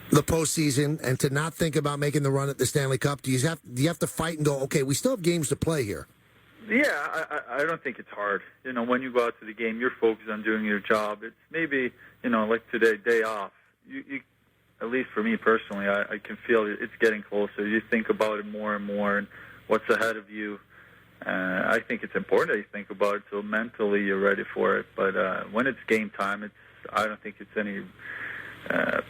the postseason and to not think about making the run at the Stanley Cup? Do you have to fight and go, okay, we still have games to play here? Yeah, I don't think it's hard. When you go out to the game, you're focused on doing your job. It's maybe, like today, day off. You at least for me personally, I can feel it's getting closer. You think about it more and more and what's ahead of you. I think it's important that you think about it so mentally you're ready for it. But when it's game time, I don't think it's any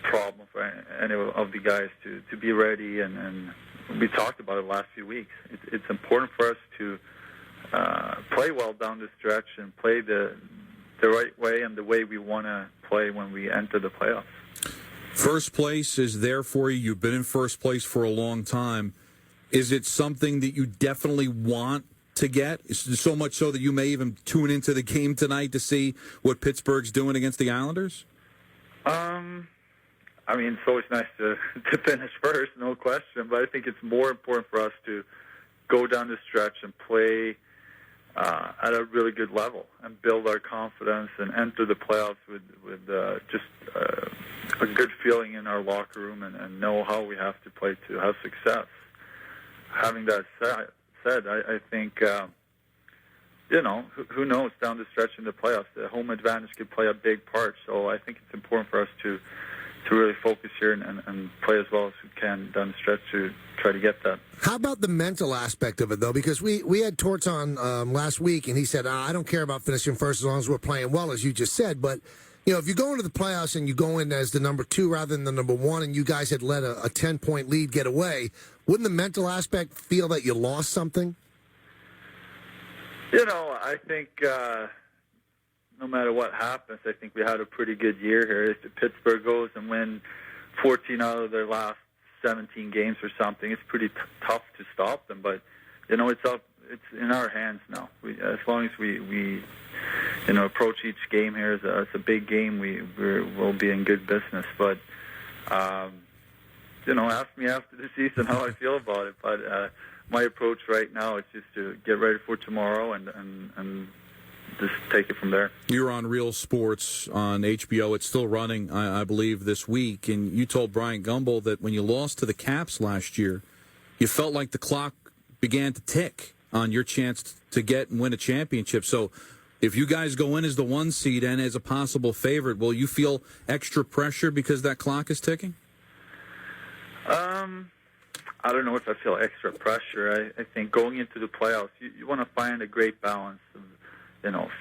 problem for any of the guys to be ready. And we talked about it the last few weeks. It's important for us to play well down the stretch and play the right way and the way we want to play when we enter the playoffs. First place is there for you. You've been in first place for a long time. Is it something that you definitely want to get? So much so that you may even tune into the game tonight to see what Pittsburgh's doing against the Islanders? It's always nice to finish first, no question. But I think it's more important for us to go down the stretch and play at a really good level and build our confidence and enter the playoffs with just a good feeling in our locker room and know how we have to play to have success. Having that said, I think, who knows down the stretch in the playoffs, the home advantage could play a big part. So I think it's important for us to really focus here and play as well as we can down the stretch to try to get that. How about the mental aspect of it, though? Because we had Torts on last week, and he said, I don't care about finishing first as long as we're playing well, as you just said. But, if you go into the playoffs and you go in as the number 2 rather than the number 1, and you guys had let a 10-point lead get away, wouldn't the mental aspect feel that you lost something? I think no matter what happens, I think we had a pretty good year here. If Pittsburgh goes and win 14 out of their last 17 games or something, it's pretty tough to stop them. But, it's in our hands now. As long as we approach each game here as a big game, we'll be in good business. But, ask me after the season how I feel about it. But my approach right now is just to get ready for tomorrow and just take it from there. You're on Real Sports on HBO. It's still running, I believe, this week. And you told Brian Gumbel that when you lost to the Caps last year, you felt like the clock began to tick on your chance to get and win a championship. So if you guys go in as the 1 seed and as a possible favorite, will you feel extra pressure because that clock is ticking? I don't know if I feel extra pressure. I think going into the playoffs, you want to find a great balance of,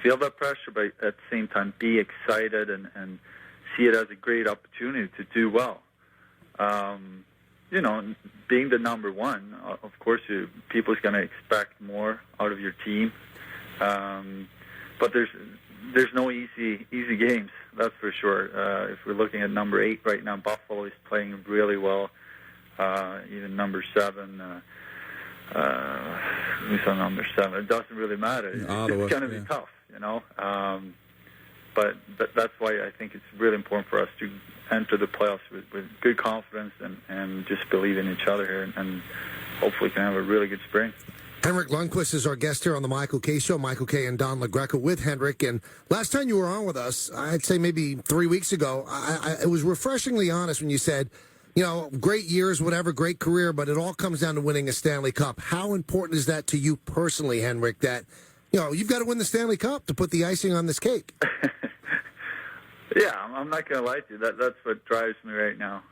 feel that pressure, but at the same time be excited and see it as a great opportunity to do well. Being the number 1, of course, people's going to expect more out of your team. But there's no easy games, that's for sure. If we're looking at number 8 right now, Buffalo is playing really well. Even number 7. Who's on number 7? It doesn't really matter. It's going to be tough, But that's why I think it's really important for us to enter the playoffs with good confidence and just believe in each other here and hopefully can have a really good spring. Henrik Lundqvist is our guest here on the Michael Kay Show. Michael Kay and Don LaGreca with Henrik. And last time you were on with us, I'd say maybe 3 weeks ago, it was refreshingly honest when you said, great years, whatever, great career, but it all comes down to winning a Stanley Cup. How important is that to you personally, Henrik, that, you've got to win the Stanley Cup to put the icing on this cake? Yeah, I'm not going to lie to you. That's what drives me right now.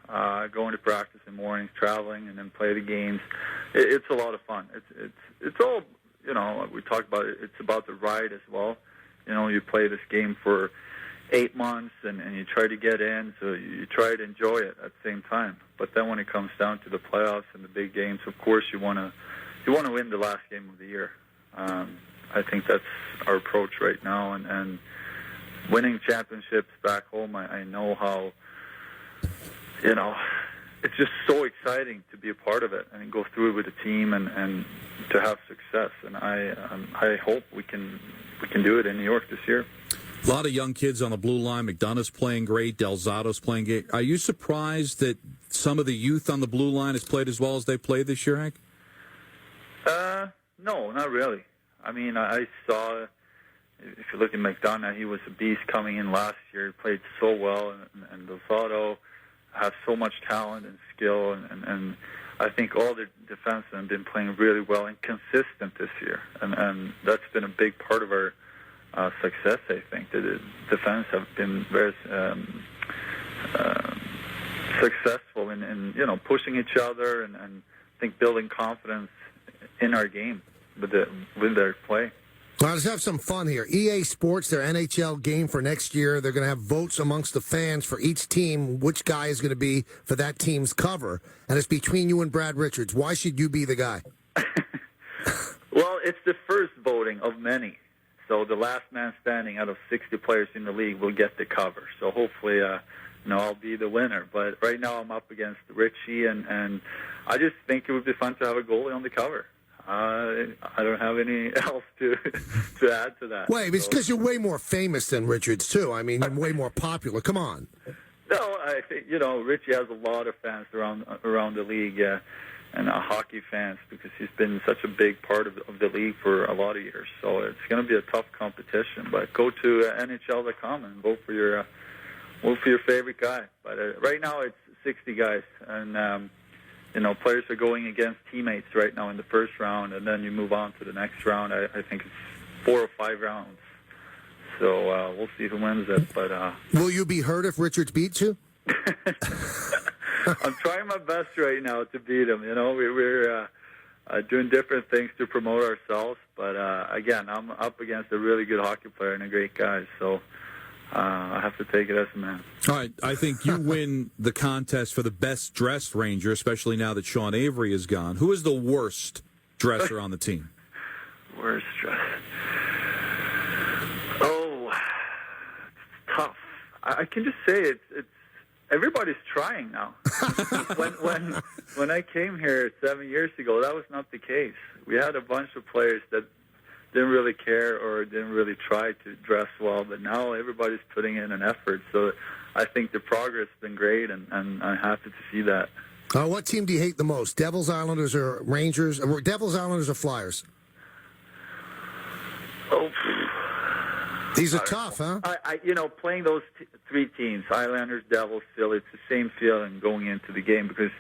Going to practice in the mornings, traveling, and then play the games. It's a lot of fun. It's all, we talk about it. It's about the ride as well. You play this game for 8 months and you try to get in, so you try to enjoy it at the same time. But then when it comes down to the playoffs and the big games, of course you want to win the last game of the year. I think that's our approach right now, and winning championships back home, I know how, it's just so exciting to be a part of it and go through it with the team and to have success. And I hope we can do it in New York this year. A lot of young kids on the blue line. McDonough's playing great. Del Zotto's playing great. Are you surprised that some of the youth on the blue line has played as well as they played this year, Hank? No, not really. I saw, if you look at McDonough, he was a beast coming in last year. He played so well, and Del Zotto, have so much talent and skill, and I think all the defensemen have been playing really well and consistent this year, and that's been a big part of our success. I think the defense have been very successful in pushing each other and I think building confidence in our game with their play. Well, let's have some fun here. EA Sports, their NHL game for next year, they're going to have votes amongst the fans for each team, which guy is going to be for that team's cover. And it's between you and Brad Richards. Why should you be the guy? Well, it's the first voting of many. So the last man standing out of 60 players in the league will get the cover. So hopefully, I'll be the winner. But right now I'm up against Richie, and I just think it would be fun to have a goalie on the cover. I don't have any else to add to that. Wait, it's because you're way more famous than Richards, too. I mean, you're way more popular. Come on. No, I think, Richie has a lot of fans around the league, and hockey fans, because he's been such a big part of the league for a lot of years. So it's going to be a tough competition. But go to NHL.com and vote for your favorite guy. But right now it's 60 guys, and players are going against teammates right now in the first round, and then you move on to the next round. I think it's 4 or 5 rounds. So we'll see who wins it. But will you be hurt if Richards beats you? I'm trying my best right now to beat him. We're doing different things to promote ourselves. But, again, I'm up against a really good hockey player and a great guy. So I have to take it as a man. All right, I think you win the contest for the best dressed Ranger, especially now that Sean Avery is gone. Who is the worst dresser on the team? Worst dressed? Oh, it's tough. I can just say it's everybody's trying now. when I came here 7 years ago, that was not the case. We had a bunch of players that didn't really care or didn't really try to dress well, but now everybody's putting in an effort. So I think the progress has been great, and I'm happy to see that. What team do you hate the most? Devils, Islanders, or Rangers? Devils, Islanders, or Flyers? Oh, these are tough, huh? Playing those three teams, Islanders, Devils, Phil, it's the same feeling going into the game because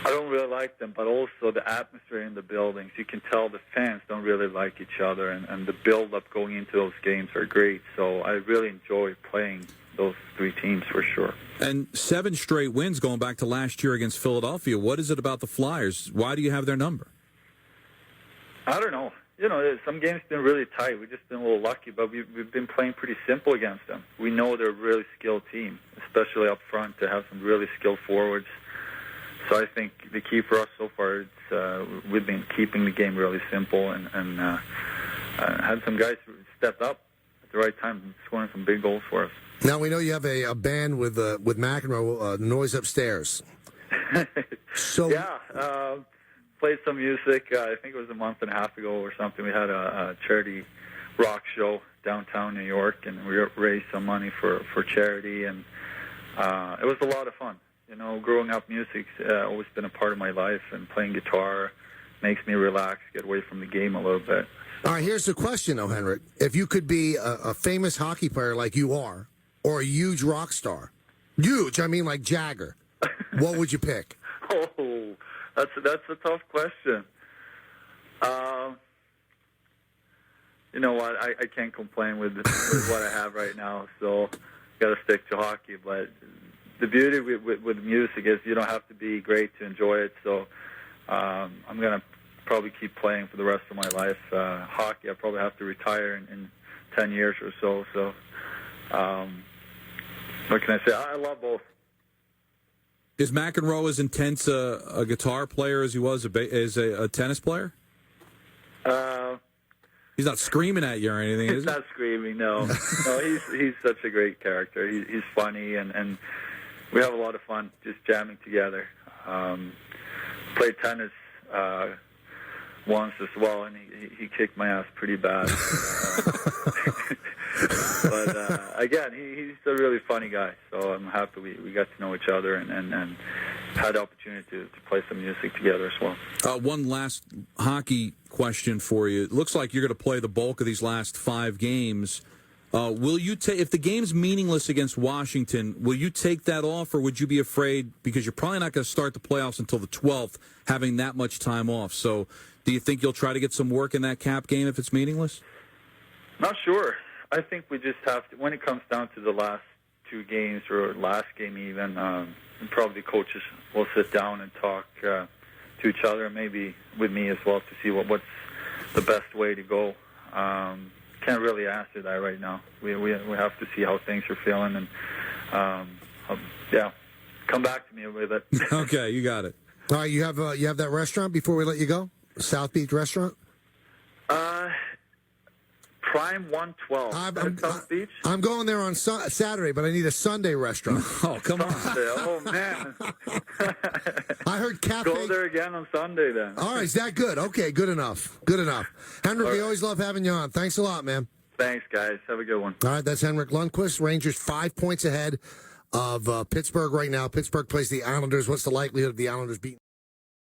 I don't really like them, but also the atmosphere in the buildings. You can tell the fans don't really like each other, and the build-up going into those games are great. So I really enjoy playing those three teams for sure. And 7 straight wins going back to last year against Philadelphia. What is it about the Flyers? Why do you have their number? I don't know. Some games have been really tight. We've just been a little lucky, but we've been playing pretty simple against them. We know they're a really skilled team, especially up front, to have some really skilled forwards. So I think the key for us so far is we've been keeping the game really simple and had some guys who stepped up at the right time, scoring some big goals for us. Now we know you have a band with McEnroe, Noise Upstairs. So yeah, played some music. I think it was a month and a half ago or something. We had a charity rock show downtown New York, and we raised some money for charity, and it was a lot of fun. Growing up, music's always been a part of my life, and playing guitar makes me relax, get away from the game a little bit. All right, here's the question, though, Henrik. If you could be a famous hockey player like you are, or a huge rock star, huge, I mean like Jagger, what would you pick? Oh, that's a tough question. You know what? I can't complain with what I have right now, so got to stick to hockey. But the beauty with music is you don't have to be great to enjoy it. So I'm going to probably keep playing for the rest of my life. Hockey, I probably have to retire in 10 years or so. So what can I say? I love both. Is McEnroe as intense a guitar player as he was as a tennis player? He's not screaming at you or anything, is he? He's not screaming, no. No, he's such a great character. He's funny, and we have a lot of fun just jamming together. Played tennis once as well, and he kicked my ass pretty bad. But again, he's a really funny guy, so I'm happy we got to know each other and had the opportunity to play some music together as well. One last hockey question for you. It looks like you're going to play the bulk of these last 5 games. Will you take, if the game's meaningless against Washington, will you take that off, or would you be afraid, because you're probably not going to start the playoffs until the 12th, having that much time off? So do you think you'll try to get some work in that Cap game if it's meaningless? Not sure. I think we just have to, when it comes down to the last two games, or last game even, probably coaches will sit down and talk to each other, maybe with me as well, to see what's the best way to go. Can't really answer that right now. We have to see how things are feeling, and come back to me with it. Okay, you got it. All right, you have that restaurant before we let you go? South Beach restaurant? Prime 112. South Beach? I'm going there on Saturday, but I need a Sunday restaurant. Oh, come on. Oh, man. I heard cafe. Go there again on Sunday, then. All right, is that good? Okay, good enough. Good enough. Henrik, we always love having you on. Thanks a lot, man. Thanks, guys. Have a good one. All right, that's Henrik Lundqvist. Rangers 5 points ahead of Pittsburgh right now. Pittsburgh plays the Islanders. What's the likelihood of the Islanders beating?